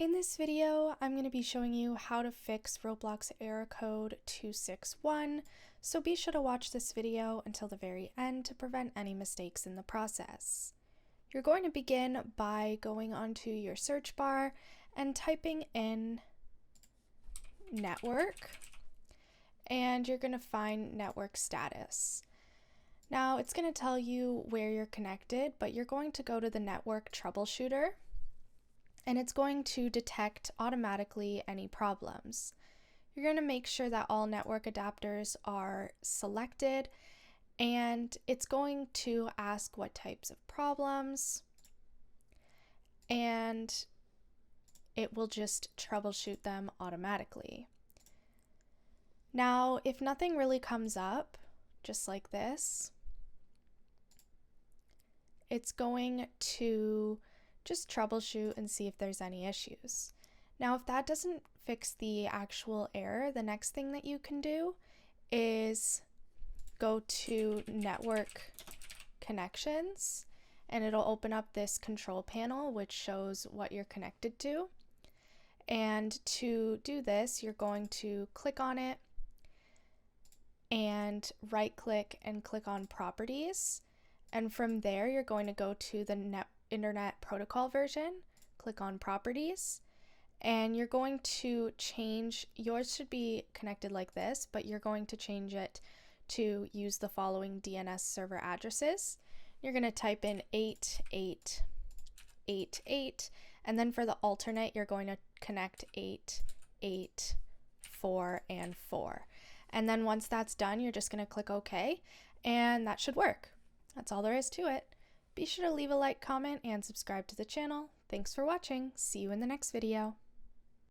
In this video, I'm going to be showing you how to fix Roblox error code 261, so be sure to watch this video until the very end to prevent any mistakes in the process. You're going to begin by going onto your search bar and typing in network, and you're going to find network status. Now it's going to tell you where you're connected, but you're going to go to the network troubleshooter, and it's going to detect automatically any problems. You're going to make sure that all network adapters are selected, and it's going to ask what types of problems, and it will just troubleshoot them automatically. Now, if nothing really comes up, just like this, it's going to just troubleshoot and see if there's any issues. Now, if that doesn't fix the actual error, the next thing that you can do is go to Network Connections, and it'll open up this control panel which shows what you're connected to. And to do this, you're going to click on it and right click and click on Properties. And from there, you're going to go to the Internet Protocol version, click on Properties, and you're going to change, yours should be connected like this, but you're going to change it to use the following DNS server addresses. You're going to type in 8888, and then for the alternate, you're going to connect 8, 8, 4, and 4. And then once that's done, you're just going to click OK, and that should work. That's all there is to it. Be sure to leave a like, comment, and subscribe to the channel. Thanks for watching. See you in the next video.